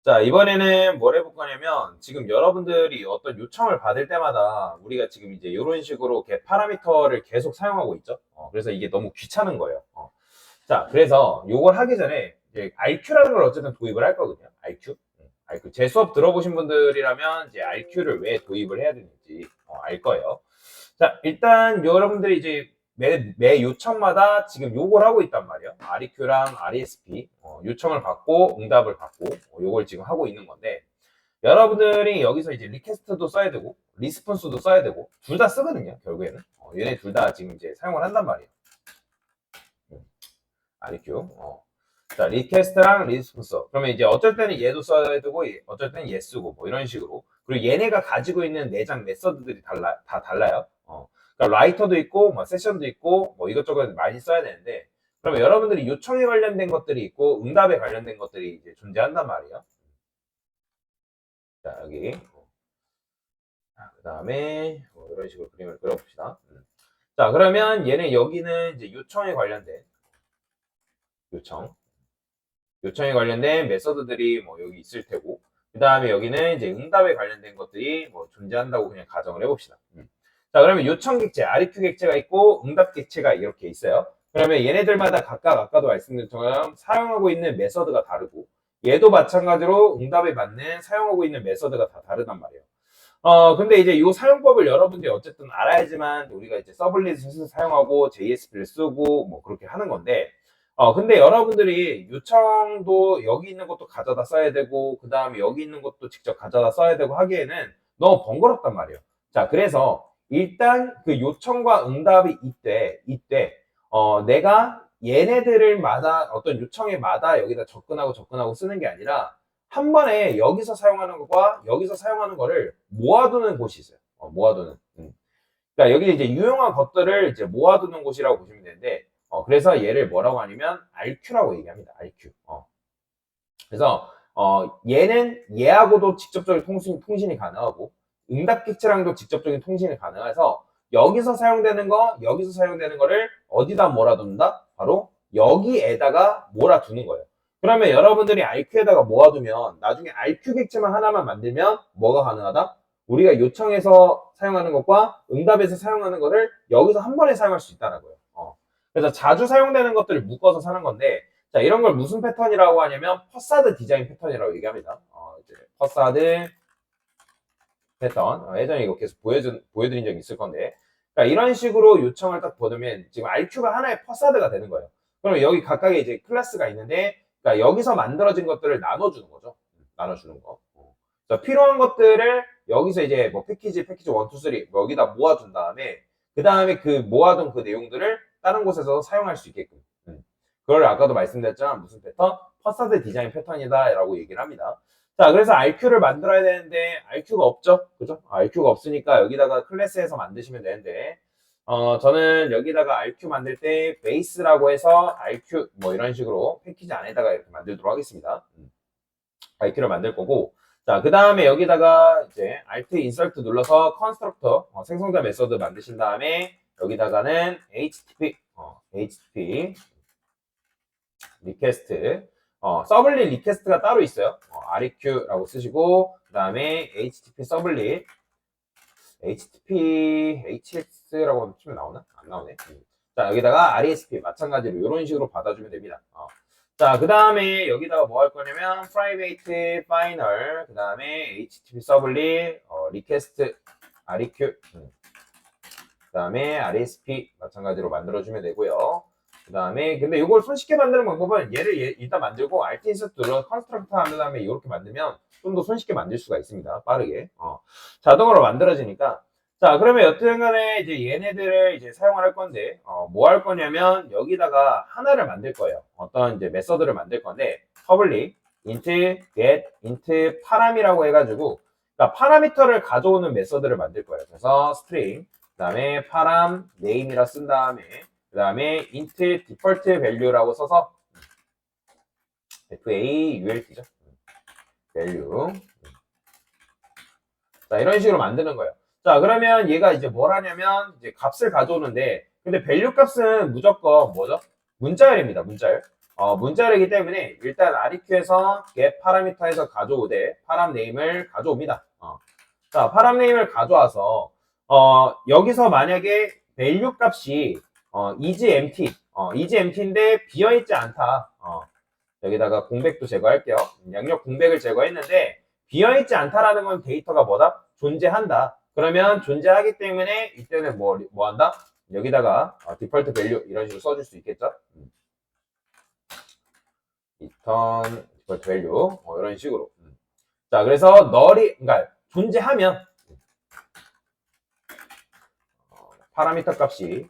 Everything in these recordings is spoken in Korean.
자, 이번에는 뭘 해볼 거냐면, 지금 여러분들이 어떤 요청을 받을 때마다 우리가 지금 이제 이런 식으로 get 파라미터를 계속 사용하고 있죠. 그래서 이게 너무 귀찮은 거예요. 자, 그래서 요걸 하기 전에 이제 RQ라는 걸 어쨌든 도입을 할 거거든요. RQ. RQ. 제 수업 들어보신 분들이라면 이제 RQ를 왜 도입을 해야 되는지 알 거예요. 자, 일단 여러분들이 이제 매 요청마다 지금 요걸 하고 있단 말이에요. REQ랑 RESP 요청을 받고 응답을 받고 요걸 지금 하고 있는 건데 여러분들이 여기서 이제 리퀘스트도 써야 되고 리스폰스도 써야 되고 둘 다 쓰거든요. 결국에는 얘네 둘 다 지금 이제 사용을 한단 말이에요. REQ. 자, 리퀘스트랑 리스폰스. 그러면 이제 어쩔 때는 얘도 써야 되고 어쩔 때는 얘 쓰고 뭐 이런 식으로. 그리고 얘네가 가지고 있는 내장 메서드들이 다 달라요. 그러니까 라이터도 있고 뭐 세션도 있고 뭐 이것저것 많이 써야 되는데 그러면 여러분들이 요청에 관련된 것들이 있고 응답에 관련된 것들이 이제 존재한단 말이에요. 자, 여기. 그 다음에 이런 식으로 그림을 그려봅시다. 자, 그러면 얘네 여기는 이제 요청에 관련된 요청. 요청에 관련된 메서드들이 뭐 여기 있을 테고 그 다음에 여기는 이제 응답에 관련된 것들이 뭐 존재한다고 그냥 가정을 해봅시다. 자, 그러면 요청 객체, REQ 객체가 있고 응답 객체가 이렇게 있어요. 그러면 얘네들마다 각각 아까도 말씀드린 것처럼 사용하고 있는 메서드가 다르고 얘도 마찬가지로 응답에 맞는 사용하고 있는 메서드가 다 다르단 말이에요. 근데 이제 이 사용법을 여러분들이 어쨌든 알아야지만 우리가 이제 서블릿을 사용하고 JSP를 쓰고 뭐 그렇게 하는 건데 근데 여러분들이 요청도 여기 있는 것도 가져다 써야 되고 그 다음에 여기 있는 것도 직접 가져다 써야 되고 하기에는 너무 번거롭단 말이에요. 자, 그래서 일단 그 요청과 응답이 이때 내가 얘네들을 마다 어떤 요청에 마다 여기다 접근하고 쓰는 게 아니라 한 번에 여기서 사용하는 것과 여기서 사용하는 거를 모아두는 곳이 있어요. 모아두는. 그러니까 여기 이제 유용한 것들을 이제 모아두는 곳이라고 보시면 되는데, 그래서 얘를 뭐라고 하냐면 RQ라고 얘기합니다. RQ. 그래서 얘는 얘하고도 직접적인 통신이 가능하고 응답 객체랑도 직접적인 통신이 가능해서 여기서 사용되는 여기서 사용되는 거를 어디다 몰아둔다? 바로 여기에다가 몰아두는 거예요. 그러면 여러분들이 RQ에다가 모아두면 나중에 RQ 객체만 하나만 만들면 뭐가 가능하다? 우리가 요청해서 사용하는 것과 응답에서 사용하는 것을 여기서 한 번에 사용할 수 있다는 거예요. 그래서 자주 사용되는 것들을 묶어서 사는 건데 자, 이런 걸 무슨 패턴이라고 하냐면 퍼사드 디자인 패턴이라고 얘기합니다. 이제 퍼사드 패턴. 예전에 이거 계속 보여드린 적이 있을 건데. 그러니까 이런 식으로 요청을 딱 보내면 지금 RQ가 하나의 퍼사드가 되는 거예요. 그러면 여기 각각의 이제 클래스가 있는데, 그러니까 여기서 만들어진 것들을 나눠주는 거죠. 나눠주는 거. 자, 필요한 것들을 여기서 이제 뭐 패키지 1, 2, 3 여기다 모아둔 다음에, 그 다음에 그 모아둔 그 내용들을 다른 곳에서 사용할 수 있게끔. 그걸 아까도 말씀드렸지만 무슨 패턴? 퍼사드 디자인 패턴이다 라고 얘기를 합니다. 자, 그래서 RQ를 만들어야 되는데 RQ가 없죠? 그죠? RQ가 없으니까 여기다가 클래스에서 만드시면 되는데 저는 여기다가 RQ 만들 때 베이스라고 해서 RQ 뭐 이런 식으로 패키지 안에다가 이렇게 만들도록 하겠습니다. RQ를 만들 거고 자, 그 다음에 여기다가 이제 Alt Insert 눌러서 컨스트럭터 생성자 메서드 만드신 다음에 여기다가는 HTTP 리퀘스트 서블릿 리퀘스트가 따로 있어요. REQ라고 쓰시고 그 다음에 HTTP 서블릿 HTTP HX라고 치면 나오나? 안 나오네. 자, 여기다가 RESP 마찬가지로 이런 식으로 받아주면 됩니다. 자, 그 다음에 여기다가 뭐 할 거냐면 private final 그 다음에 HTTP 서블릿 리퀘스트 REQ 그 다음에 RESP 마찬가지로 만들어주면 되고요. 그 다음에 근데 이걸 손쉽게 만드는 방법은 얘를 일단 만들고 Alt Insert 눌러 컨스트럭터 한 다음에 이렇게 만들면 좀 더 손쉽게 만들 수가 있습니다. 빠르게 자동으로 만들어지니까 자, 그러면 여튼간에 이제 얘네들을 이제 사용을 할 건데 뭐 할 거냐면 여기다가 하나를 만들 거예요. 어떤 이제 메서드를 만들 건데 public int get int param이라고 해가지고 그러니까 파라미터를 가져오는 메서드를 만들 거예요. 그래서 string 그 다음에 param name이라 쓴 다음에 그 다음에 int default value라고 써서 FAULT죠. value. 자, 이런 식으로 만드는 거예요. 자, 그러면 얘가 이제 뭘 하냐면 이제 값을 가져오는데 근데 value 값은 무조건 뭐죠? 문자열입니다. 문자열. 문자열이기 때문에 일단 REQ에서 get 파라미터에서 가져오되 param name을 가져옵니다. 자, param name을 가져와서 여기서 만약에 value 값이 is empty, is empty인데 비어있지 않다. 여기다가 공백도 제거할게요. 양력 공백을 제거했는데 비어있지 않다라는 건 데이터가 뭐다? 존재한다. 그러면 존재하기 때문에 이때는 뭐 한다? 여기다가 디폴트 밸류 이런 식으로 써줄 수 있겠죠? return 디폴트 밸류 이런 식으로. 자, 그래서 그러니까 존재하면 파라미터 값이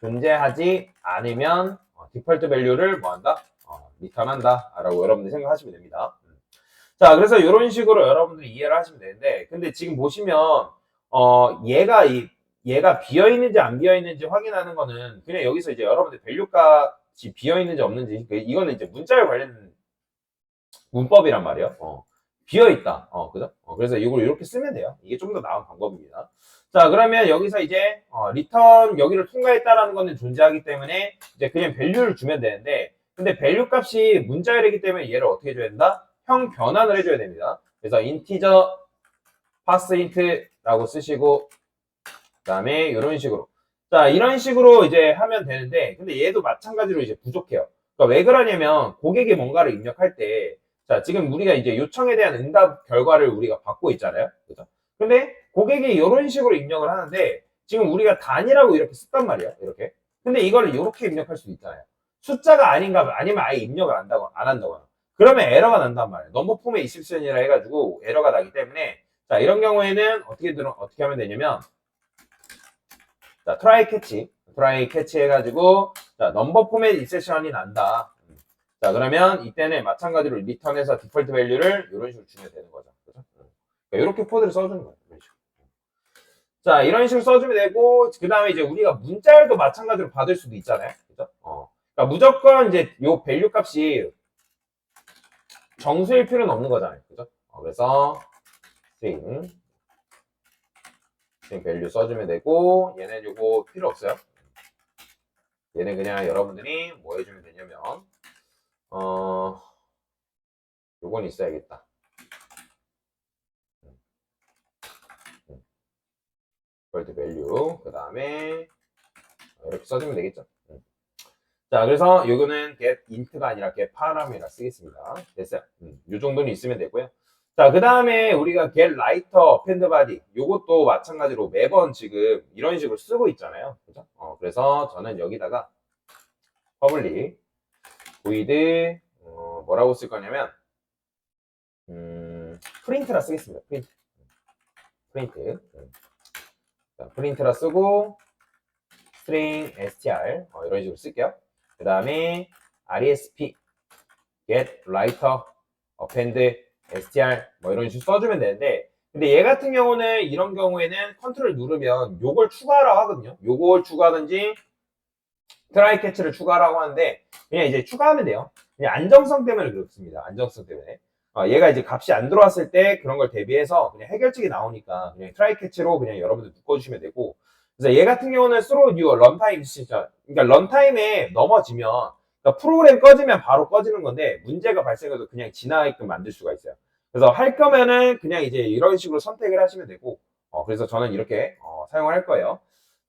존재하지 않으면 디폴트 밸류를 뭐 한다? 리턴한다 라고 여러분들 생각하시면 됩니다. 자, 그래서 이런 식으로 여러분들이 이해를 하시면 되는데, 근데 지금 보시면 얘가 비어 있는지 안 비어 있는지 확인하는 거는 그냥 여기서 이제 여러분들 밸류 값이 비어 있는지 없는지, 이거는 이제 문자열 관련 문법이란 말이에요. 비어 있다. 그죠? 그래서 이걸 이렇게 쓰면 돼요. 이게 좀 더 나은 방법입니다. 자, 그러면 여기서 이제 리턴 여기를 통과했다라는 거는 존재하기 때문에 이제 그냥 밸류를 주면 되는데, 근데 밸류 값이 문자열이기 때문에 얘를 어떻게 해줘야 된다? 형 변환을 해줘야 됩니다. 그래서 인티저 passint라고 쓰시고, 그 다음에 이런 식으로. 자, 이런 식으로 이제 하면 되는데, 근데 얘도 마찬가지로 이제 부족해요. 그러니까 왜 그러냐면 고객이 뭔가를 입력할 때, 자, 지금 우리가 이제 요청에 대한 응답 결과를 우리가 받고 있잖아요. 그죠? 근데 고객이 이런 식으로 입력을 하는데, 지금 우리가 단위라고 이렇게 썼단 말이에요. 이렇게. 근데 이거를 이렇게 입력할 수도 있잖아요. 숫자가 아닌가, 아니면 아예 입력을 안 한다거나. 그러면 에러가 난단 말이에요. 넘버 폼의 익셉션이라 해가지고 에러가 나기 때문에, 자, 이런 경우에는 어떻게 하면 되냐면, 자, 트라이 캐치 해가지고, 자, 넘버 포맷 익셉션이 난다. 자, 그러면 이때는 마찬가지로 리턴해서 디폴트 밸류를 이런 식으로 주면 되는 거죠. 그죠? 그러니까 이렇게 코드를 써주는 거예요. 이런 식으로. 자, 이런 식으로 써주면 되고, 그 다음에 이제 우리가 문자열도 마찬가지로 받을 수도 있잖아요. 그죠? 그러니까 무조건 이제 요 밸류 값이 정수일 필요는 없는 거잖아요. 그죠? 그래서 string 밸류 써주면 되고, 얘는 요거 필요 없어요. 얘는 그냥 여러분들이 뭐 해주면 되냐면, 요건 있어야겠다. 디폴트 밸류, 그 다음에 이렇게 써주면 되겠죠. 자, 그래서 요거는 get int가 아니라 get param이라 쓰겠습니다. 됐어요. 요 정도는 있으면 되고요. 자, 그 다음에 우리가 get writer append body 요것도 마찬가지로 매번 지금 이런 식으로 쓰고 있잖아요. 그죠? 그래서 저는 여기다가 public void 뭐라고 쓸 거냐면 프린트라 쓰겠습니다. 프린트. 자, 프린트라 쓰고 string str 이런 식으로 쓸게요. 그 다음에 resp get writer append str 뭐 이런 식으로 써주면 되는데, 근데 얘 같은 경우는 이런 경우에는 컨트롤 누르면 요걸 추가하라고 하거든요. 요걸 추가하든지 트라이 캐치를 추가하라고 하는데 그냥 이제 추가하면 돼요. 그냥 안정성 때문에 그렇습니다. 안정성 때문에. 얘가 이제 값이 안 들어왔을 때 그런 걸 대비해서 그냥 해결책이 나오니까 그냥 트라이 캐치로 그냥 여러분들 묶어주시면 되고, 그래서 얘 같은 경우는 through your runtime 시스템, 그러니까 런타임에 넘어지면, 그러니까 프로그램 꺼지면 바로 꺼지는 건데 문제가 발생해도 그냥 지나게끔 만들 수가 있어요. 그래서 할 거면은 그냥 이제 이런 식으로 선택을 하시면 되고, 그래서 저는 이렇게 사용을 할 거예요.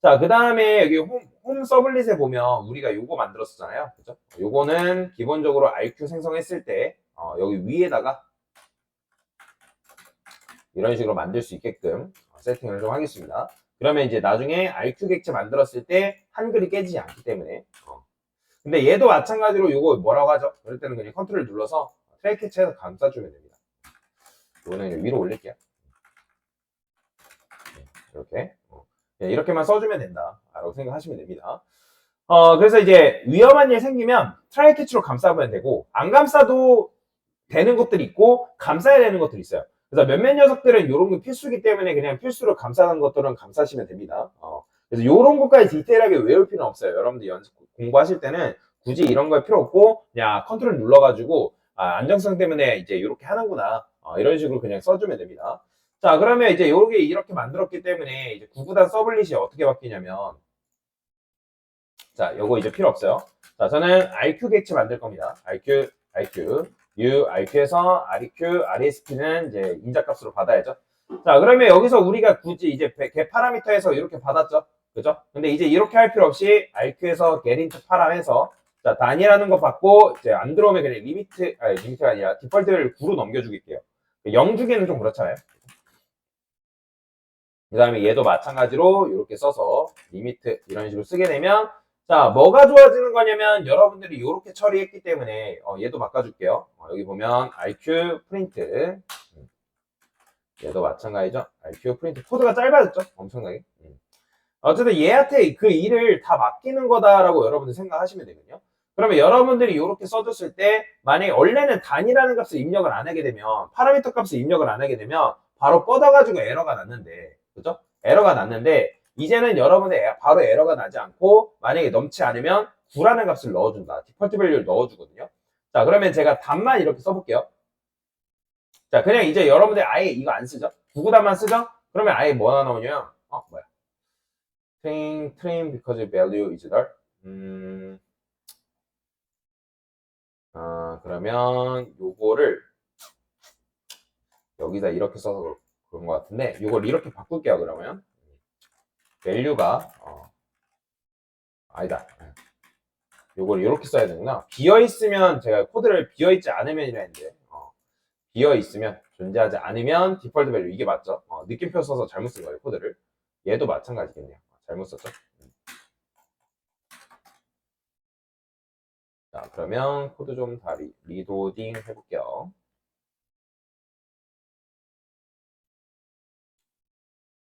자, 그 다음에 여기 홈 서블릿에 보면 우리가 요거 만들었었잖아요. 그죠? 요거는 기본적으로 RQ 생성했을 때 여기 위에다가 이런 식으로 만들 수 있게끔 세팅을 좀 하겠습니다. 그러면 이제 나중에 RQ 객체 만들었을 때 한글이 깨지지 않기 때문에. 근데 얘도 마찬가지로 요거 뭐라고 하죠? 그럴 때는 그냥 컨트롤 눌러서 트랙 캐치해서 감싸주면 됩니다. 이거는 위로 올릴게요. 이렇게. 이렇게만 써주면 된다. 라고 생각하시면 됩니다. 그래서 이제 위험한 일 생기면 트라이 캐치로 감싸면 되고, 안 감싸도 되는 것들이 있고, 감싸야 되는 것들이 있어요. 그래서 몇몇 녀석들은 이런 게 필수기 때문에 그냥 필수로 감싸는 것들은 감싸시면 됩니다. 그래서 이런 것까지 디테일하게 외울 필요는 없어요. 여러분들 연습 공부하실 때는 굳이 이런 거 필요 없고, 그냥 컨트롤 눌러가지고, 안정성 때문에 이제 이렇게 하는구나. 이런 식으로 그냥 써주면 됩니다. 자, 그러면 이제 이렇게 만들었기 때문에 이제 구구단 서블릿이 어떻게 바뀌냐면, 자, 요거 이제 필요 없어요. 자, 저는 RQ 객체 만들 겁니다. RQ에서 REQ, RESP는 이제 인자값으로 받아야죠. 자, 그러면 여기서 우리가 굳이 이제 개 파라미터에서 이렇게 받았죠. 그죠? 근데 이제 이렇게 할 필요 없이 RQ에서 getInto 파라에서 자, 단이라는 거 받고 이제 안 들어오면 그냥 리미트가 아니라 디폴트를 9로 넘겨주길게요. 0 주기는 좀 그렇잖아요. 그 다음에 얘도 마찬가지로 이렇게 써서 리미트 이런 식으로 쓰게 되면 자, 뭐가 좋아지는 거냐면 여러분들이 이렇게 처리했기 때문에 얘도 바꿔줄게요. 여기 보면 RQ 프린트 얘도 마찬가지죠. RQ 프린트 코드가 짧아졌죠? 엄청나게. 어쨌든 얘한테 그 일을 다 맡기는 거다라고 여러분들 생각하시면 되거든요. 그러면 여러분들이 이렇게 써줬을 때 만약에 원래는 단이라는 값을 입력을 안 하게 되면 파라미터 값을 입력을 안 하게 되면 바로 뻗어가지고 에러가 났는데 그죠? 에러가 났는데 이제는 여러분들 바로 에러가 나지 않고 만약에 넘지 않으면 9라는 값을 넣어준다. 디폴트 밸류를 넣어주거든요. 자, 그러면 제가 단만 이렇게 써볼게요. 자, 그냥 이제 여러분들 아예 이거 안 쓰죠? 구구단만 쓰죠? 그러면 아예 뭐가 나오냐면 뭐야? train because value is null. 그러면 요거를 여기다 이렇게 써서 그런 것 같은데 요걸 이렇게 바꿀게요. 그러면 value가 아니다. 요걸 이렇게 써야 되구나. 비어 있으면 제가 코드를 비어 있지 않으면이라 했는데 비어 있으면 존재하지 않으면 디폴트 밸류 이게 맞죠? 느낌표 써서 잘못 쓴 거예요. 코드를. 얘도 마찬가지겠네요. 잘못 썼죠? 자, 그러면 코드 좀 다 리로딩 해볼게요.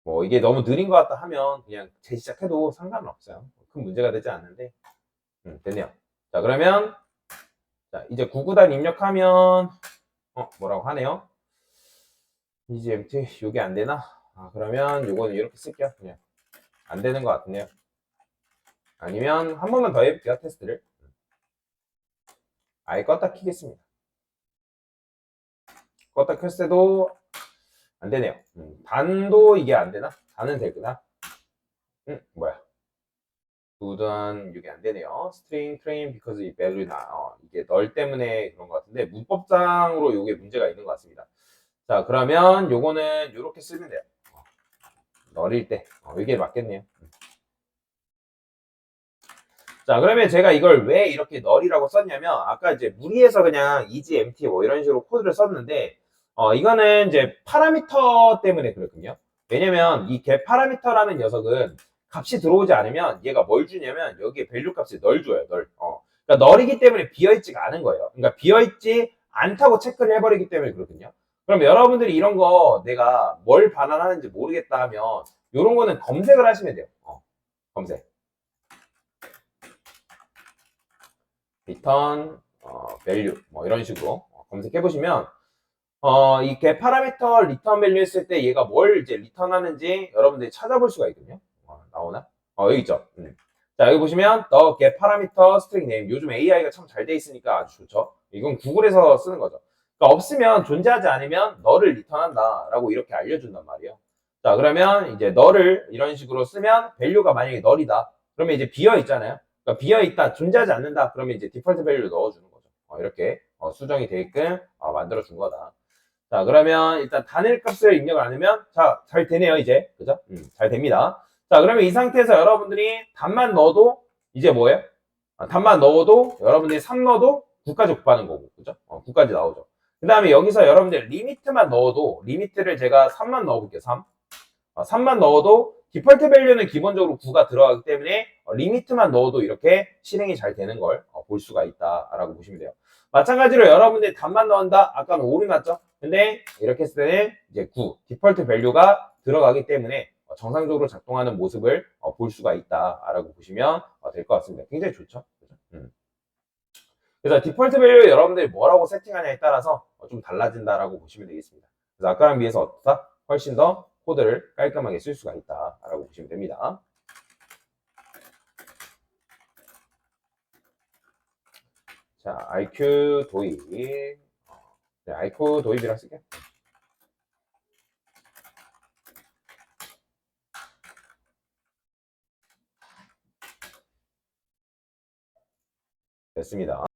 뭐 이게 너무 느린 것 같다 하면 그냥 재시작해도 상관은 없어요. 큰 문제가 되지 않는데 됐네요. 자, 그러면 자, 이제 9구단 입력하면 뭐라고 하네요. EGMT 이게 안 되나? 그러면 이거는 이렇게 쓸게요. 그냥 안 되는 것 같네요. 아니면 한 번만 더 해볼게요. 테스트를 아예 껐다 키겠습니다. 껐다 켰을 때도 안 되네요. 단도 이게 안 되나? 단은 되구나. 뭐야? 구단 이게 안 되네요. string train because it value 나 이게 널 때문에 그런 것 같은데 문법상으로 이게 문제가 있는 것 같습니다. 자, 그러면 요거는 이렇게 쓰면 돼요. 널일 때 이게 맞겠네요. 자, 그러면 제가 이걸 왜 이렇게 널이라고 썼냐면 아까 이제 무리해서 그냥 easy empty 뭐 이런 식으로 코드를 썼는데 이거는 이제 파라미터 때문에 그렇군요. 왜냐면 이 get 파라미터라는 녀석은 값이 들어오지 않으면 얘가 뭘 주냐면 여기에 밸류 값이 널 줘요. 널. 그러니까 널이기 때문에 비어있지가 않은 거예요. 그러니까 비어있지 않다고 체크를 해버리기 때문에 그렇군요. 그럼 여러분들이 이런 거 내가 뭘 반환하는지 모르겠다 하면 이런 거는 검색을 하시면 돼요. 검색. return value 뭐 이런 식으로 검색해 보시면 이게 파라미터 리턴 밸류 했을 때 얘가 뭘 이제 리턴 하는지 여러분들이 찾아볼 수가 있거든요. 나오나? 여기 있죠. 자, 여기 보시면 the get parameter string name 요즘 AI가 참 잘 돼 있으니까 아주 좋죠. 이건 구글에서 쓰는 거죠. 그러니까 없으면 존재하지 않으면 너를 리턴한다 라고 이렇게 알려준단 말이에요. 자, 그러면 이제 너를 이런 식으로 쓰면 밸류가 만약에 널이다 그러면 이제 비어 있잖아요. 그러니까 비어 있다 존재하지 않는다 그러면 이제 디폴트 밸류 넣어주는 거죠. 이렇게 수정이 되게끔 만들어 준 거다. 자, 그러면 일단 단일 값을 입력 안 하면 자, 잘 되네요, 이제. 그죠? 잘 됩니다. 자, 그러면 이 상태에서 여러분들이 단만 넣어도 이제 뭐예요? 단만 넣어도 여러분들이 3 넣어도 9까지 곱하는 거고. 그죠? 9까지 나오죠. 그 다음에 여기서 여러분들 리미트만 넣어도 리미트를 제가 3만 넣어볼게요. 3. 3만 넣어도 디폴트 밸류는 기본적으로 9가 들어가기 때문에 리미트만 넣어도 이렇게 실행이 잘 되는 걸 볼 수가 있다라고 보시면 돼요. 마찬가지로 여러분들이 단만 넣는다. 아까는 5를 맞죠? 근데 이렇게 했을 때는 이제 9 디폴트 밸류가 들어가기 때문에 정상적으로 작동하는 모습을 볼 수가 있다라고 보시면 될 것 같습니다. 굉장히 좋죠? 그래서 디폴트 밸류 여러분들이 뭐라고 세팅하냐에 따라서 좀 달라진다라고 보시면 되겠습니다. 그래서 아까랑 비해서 어떻다? 훨씬 더 코드를 깔끔하게 쓸 수가 있다라고 보시면 됩니다. 자, IQ 도입. 네, IQ 도입이라 쓸게요. 됐습니다.